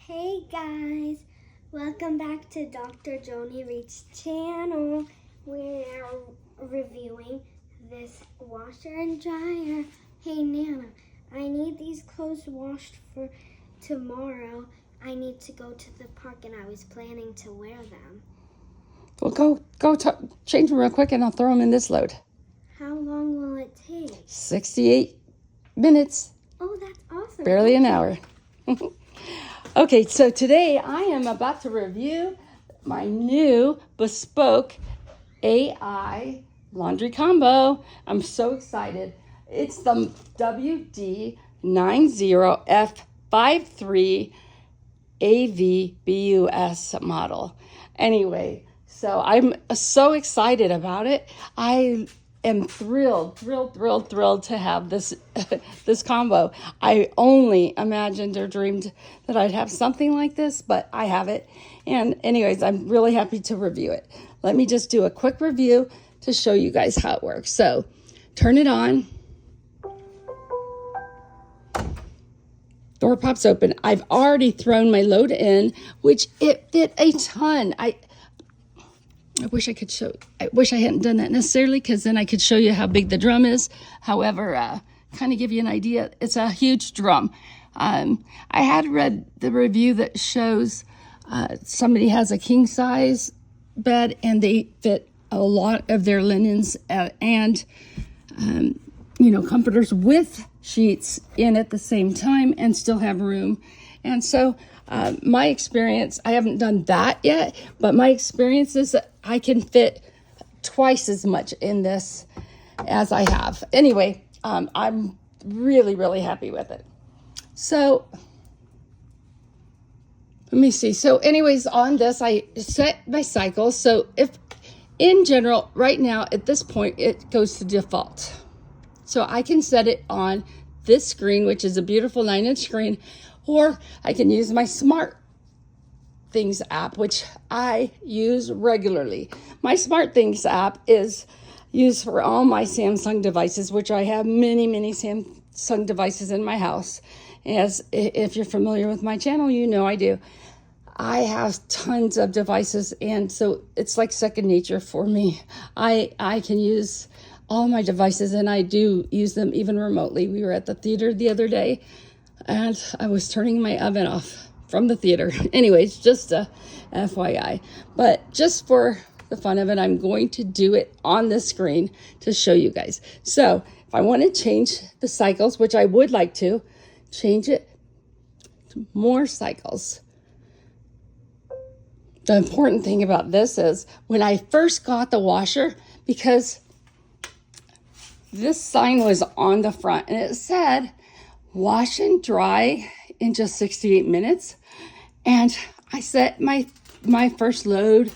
Hey guys, welcome back to Dr. Joni Reed's channel. We're reviewing this washer and dryer. Hey Nana, I need these clothes washed for tomorrow. I need to go to the park and I was planning to wear them. Well, go change them real quick and I'll throw them in this load. How long will it take? 68 minutes. Oh, that's awesome. Barely an hour. Okay, so today I am about to review my new Bespoke AI laundry combo. I'm so excited. It's the WD90F53 AVBUS model. Anyway, so I'm so excited about it. I am thrilled to have this this combo. I only imagined or dreamed that I'd have something like this, but I have it. And anyways, I'm really happy to review it. Let me just do a quick review to show you guys how it works. So turn it on. Door pops open. I've already thrown my load in, which it fit a ton. I wish I could show. I wish I hadn't done that necessarily, because then I could show you how big the drum is. However, kind of give you an idea, it's a huge drum. I had read the review that shows somebody has a king size bed and they fit a lot of their linens and comforters with sheets in at the same time and still have room. And so my experience, I haven't done that yet, but my experience is that I can fit twice as much in this as I have. Anyway, I'm really happy with it. So let me see. So anyways, on this, I set my cycles. So if in general, right now at this point, it goes to default. So I can set it on this screen, which is a beautiful 9-inch screen, or I can use my Smart Things app, which I use regularly. My Smart Things app is used for all my Samsung devices, which I have many Samsung devices in my house. As if you're familiar with my channel, you know I do. I have tons of devices, and so it's like second nature for me. I can use all my devices, and I do use them even remotely. We were at the theater the other day, and I was turning my oven off from the theater. Anyways, just a FYI. But just for the fun of it, I'm going to do it on the screen to show you guys. So if I want to change the cycles, which I would like to, change it to more cycles. The important thing about this is when I first got the washer, because this sign was on the front and it said wash and dry in just 68 minutes. And I set my first load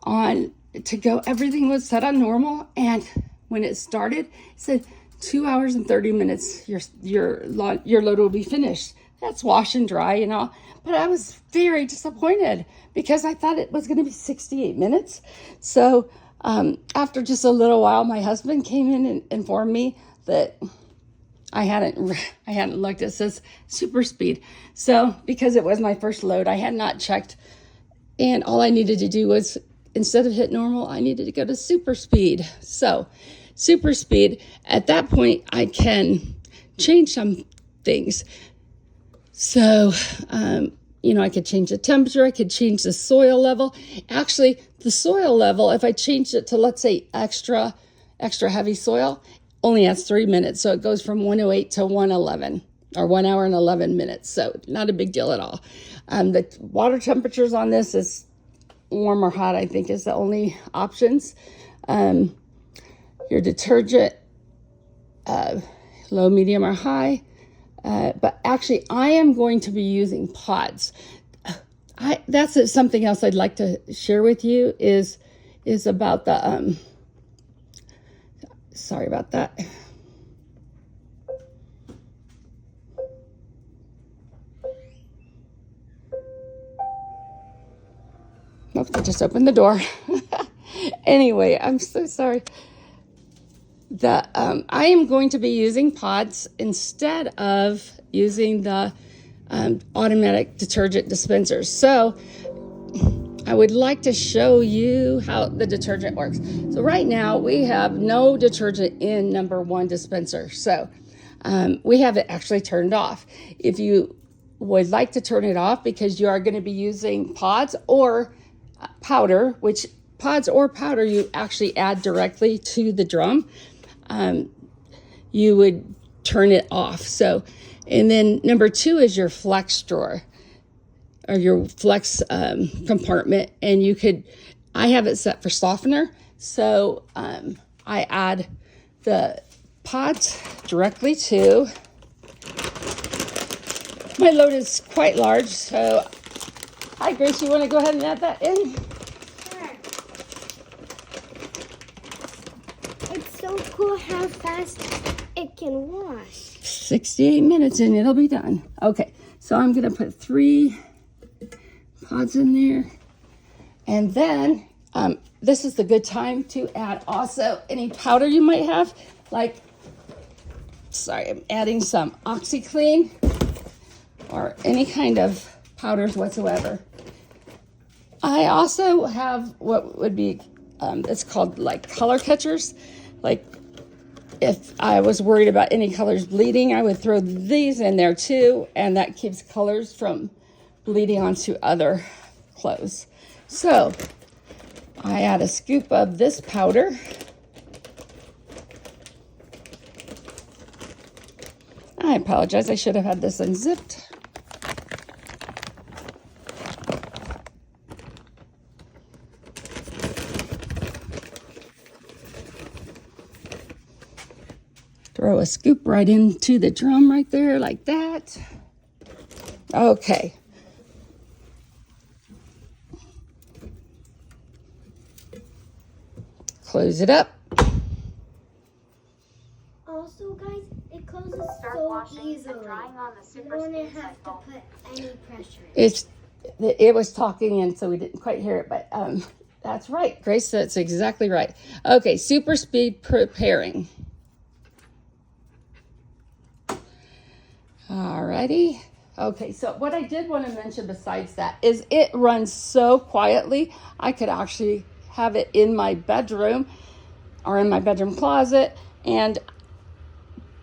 on to go. Everything was set on normal. And when it started, it said 2 hours and 30 minutes, your load will be finished. That's wash and dry and all. But I was very disappointed because I thought it was going to be 68 minutes. So after just a little while, my husband came in and informed me that I hadn't looked. It says super speed. So because it was my first load, I had not checked. And all I needed to do was, instead of hit normal, I needed to go to super speed. So super speed, at that point, I can change some things. So, I could change the temperature. I could change the soil level. Actually, the soil level, if I changed it to, let's say, extra heavy soil, only has 3 minutes. So it goes from 108 to 111, or 1 hour and 11 minutes. So not a big deal at all. The water temperatures on this is warm or hot, I think, is the only options. Your detergent, low, medium, or high. But actually, I am going to be using pods. That's something else I'd like to share with you is about the, sorry about that. Oops, I just opened the door. Anyway, I'm so sorry. I am going to be using pods instead of using the automatic detergent dispensers. So I would like to show you how the detergent works. So right now we have no detergent in number 1 dispenser. So we have it actually turned off. If you would like to turn it off because you are going to be using pods or powder, which pods or powder you actually add directly to the drum, you would turn it off. So, and then number 2 is your flex drawer, or your flex compartment, and I have it set for softener, so I add the pods directly to, my load is quite large, so, hi Grace, you want to go ahead and add that in? Sure. It's so cool how fast it can wash. 68 minutes and it'll be done. Okay, so I'm gonna put 3 pods in there, and then this is the good time to add also any powder you might have, like, sorry, I'm adding some OxyClean or any kind of powders whatsoever. I also have what would be it's called like color catchers. Like if I was worried about any colors bleeding, I would throw these in there too, and that keeps colors from bleeding onto other clothes. So I add a scoop of this powder. I apologize, I should have had this unzipped. Throw a scoop right into the drum right there like that. Okay. Close it up. Also, guys, it closes so easily. You don't have to put any pressure in. It was talking, and so we didn't quite hear it, but that's right, Grace. That's exactly right. Okay, super speed preparing. Alrighty. Okay, so what I did want to mention besides that is it runs so quietly. I could actually have it in my bedroom or in my bedroom closet, and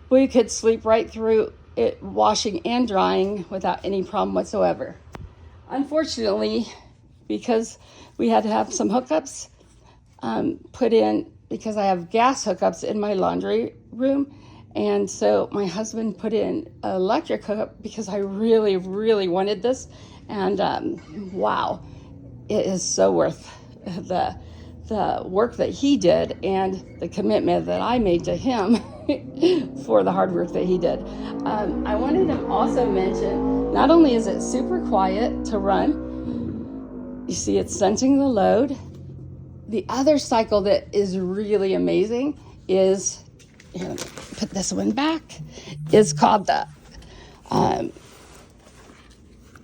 we could sleep right through it washing and drying without any problem whatsoever. Unfortunately, because we had to have some hookups put in, because I have gas hookups in my laundry room, and so my husband put in an electric hookup because I really, really wanted this, and wow, it is so worth the work that he did and the commitment that I made to him for the hard work that he did. I wanted to also mention, not only is it super quiet to run, you see it's sensing the load. The other cycle that is really amazing is, here, let me put this one back, is called the,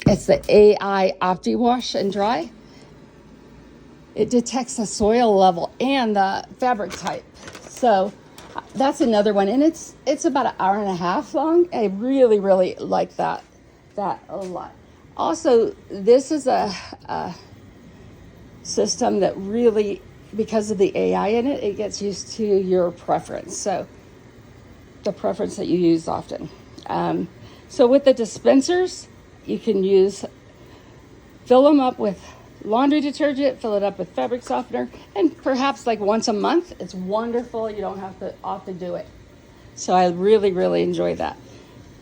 it's the AI OptiWash and Dry. It detects the soil level and the fabric type. So that's another one, and it's about an hour and a half long. I really, really like that a lot. Also, this is a system that really, because of the AI in it, it gets used to your preference. So the preference that you use often. So with the dispensers, you can fill them up with laundry detergent, fill it up with fabric softener, and perhaps like once a month. It's wonderful. You don't have to often do it. So I really, really enjoy that.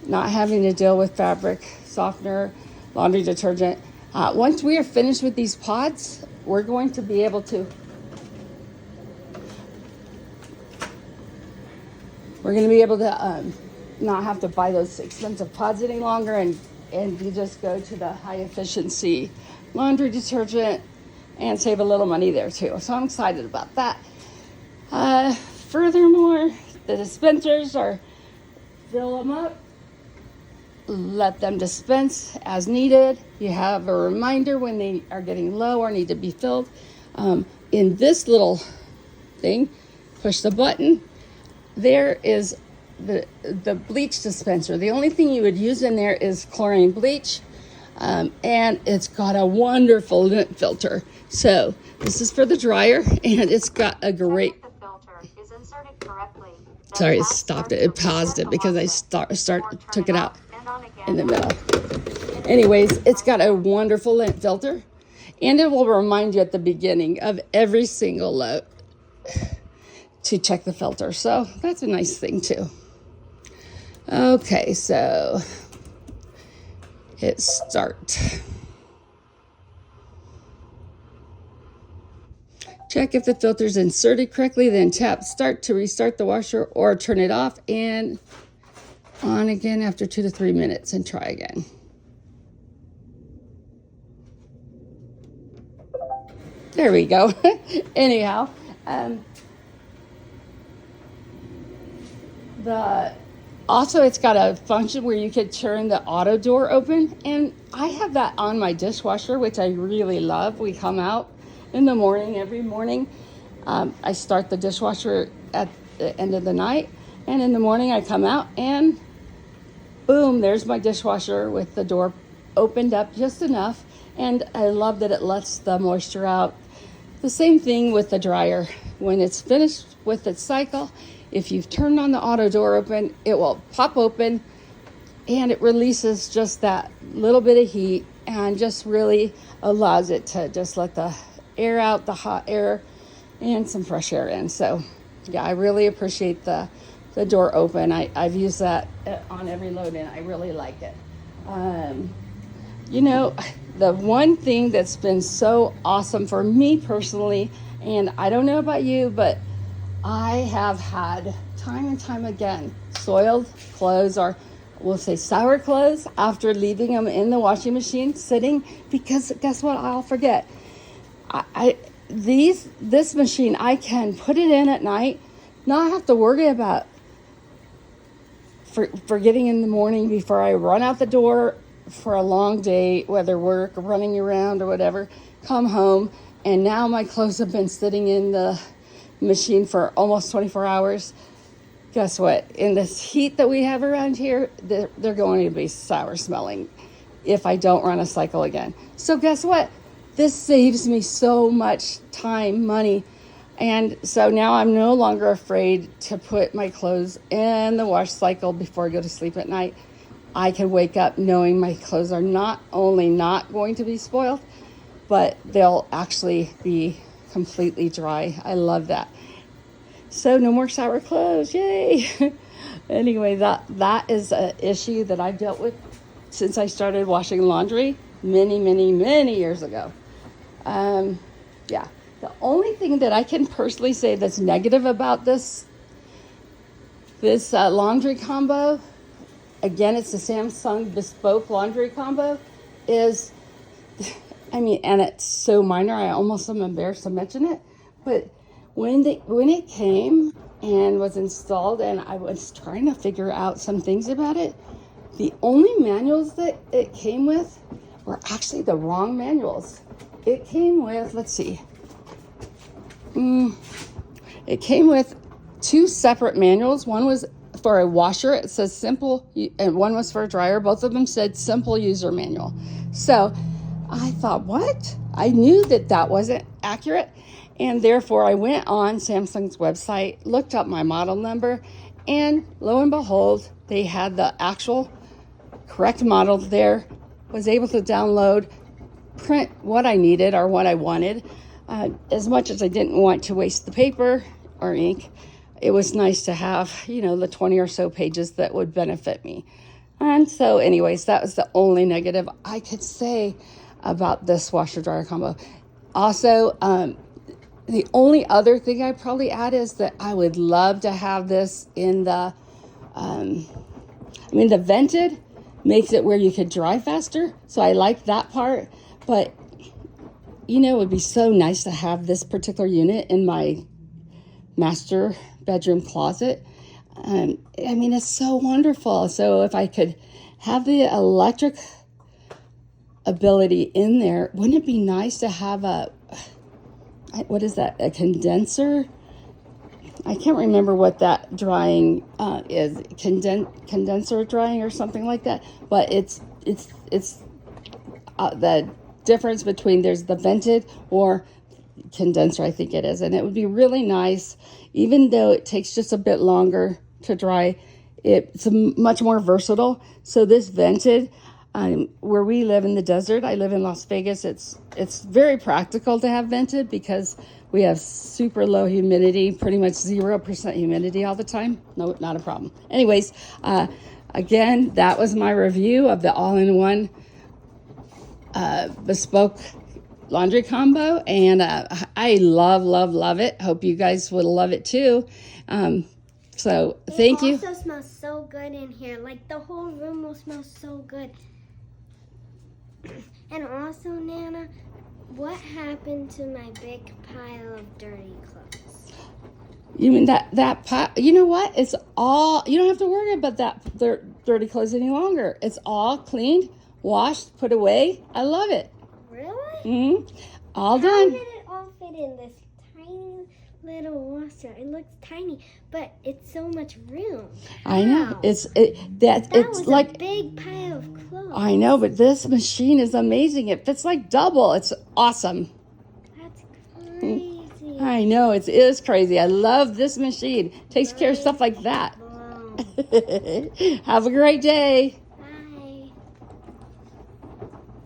Not having to deal with fabric softener, laundry detergent. Once we are finished with these pods, we're going to be able to, not have to buy those expensive pods any longer, and you just go to the high efficiency laundry detergent and save a little money there too. So I'm excited about that. Furthermore, the dispensers fill them up, let them dispense as needed. You have a reminder when they are getting low or need to be filled. In this little thing, push the button. There is the bleach dispenser. The only thing you would use in there is chlorine bleach, and it's got a wonderful lint filter. So this is for the dryer, and it's got a great. The filter is inserted correctly. Sorry, it stopped it. It paused it because I took it out in the middle. Anyways, it's got a wonderful lint filter, and it will remind you at the beginning of every single load to check the filter. So that's a nice thing too. Okay, so hit start. Check if the filter's inserted correctly, then tap start to restart the washer or turn it off and on again after 2 to 3 minutes and try again. There we go. Anyhow, also it's got a function where you could turn the auto door open, and I have that on my dishwasher, which I really love. We come out in the morning, every morning. I start the dishwasher at the end of the night, and in the morning I come out and boom, there's my dishwasher with the door opened up just enough, and I love that it lets the moisture out. The same thing with the dryer. When it's finished with its cycle, if you've turned on the auto door open, it will pop open and it releases just that little bit of heat and just really allows it to just let the air out, the hot air, and some fresh air in. So yeah, I really appreciate the door open. I've used that on every load and I really like it. You know, the one thing that's been so awesome for me personally, and I don't know about you, but I have had time and time again soiled clothes, or we'll say sour clothes, after leaving them in the washing machine sitting, because guess what? I'll forget. This machine, I can put it in at night, not have to worry about forgetting in the morning before I run out the door for a long day, whether work or running around or whatever, come home, and now my clothes have been sitting in the machine for almost 24 hours. Guess what? In this heat that we have around here, they're going to be sour smelling if I don't run a cycle again. So guess what? This saves me so much time, money. And so now I'm no longer afraid to put my clothes in the wash cycle before I go to sleep at night. I can wake up knowing my clothes are not only not going to be spoiled, but they'll actually be completely dry. I love that. So no more sour clothes, yay. Anyway, that is an issue that I've dealt with since I started washing laundry many years ago. Yeah, the only thing that I can personally say that's negative about this laundry combo, again, it's the Samsung Bespoke laundry combo, is, and it's so minor, I almost am embarrassed to mention it, but when it came and was installed and I was trying to figure out some things about it, the only manuals that it came with were actually the wrong manuals. It came with, let's see, it came with 2 separate manuals. One was for a washer, it says simple, and one was for a dryer. Both of them said simple user manual. So I thought, what? I knew that wasn't accurate, and therefore I went on Samsung's website, looked up my model number, and lo and behold, they had the actual correct model there. Was able to download, print what I needed or what I wanted. As much as I didn't want to waste the paper or ink, it was nice to have, the 20 or so pages that would benefit me. And so anyways, that was the only negative I could say about this washer dryer combo. Also, the only other thing I'd probably add is that I would love to have this in the vented makes it where you could dry faster. So I like that part, but it would be so nice to have this particular unit in my master bedroom closet. It's so wonderful. So if I could have the electric ability in there, wouldn't it be nice to have a condenser? I can't remember what that drying is, condenser drying or something like that. But it's the difference between there's the vented or condenser, I think it is, and it would be really nice, even though it takes just a bit longer to dry. It's much more versatile. So this vented, where we live in the desert, I live in Las Vegas. It's very practical to have vented because we have super low humidity, pretty much 0% humidity all the time. No, not a problem. Anyways, again, that was my review of the all-in-one bespoke laundry combo, and I love it. Hope you guys would love it too. So thank you. It also smells so good in here. Like the whole room will smell so good. And also, Nana, what happened to my big pile of dirty clothes? You mean that pile? You know what? It's all, you don't have to worry about that dirty clothes any longer. It's all cleaned, washed, put away. I love it. Really? Mm-hmm. All How done. did it all fit in this tiny little washer? It looks tiny, but it's so much room. I know. Wow. It's That it's was like a big pile of clothes. I know, but this machine is amazing. It fits like double. It's awesome. That's crazy. I know, it is crazy. I love this machine. Takes care of stuff like that. Wow. Have a great day.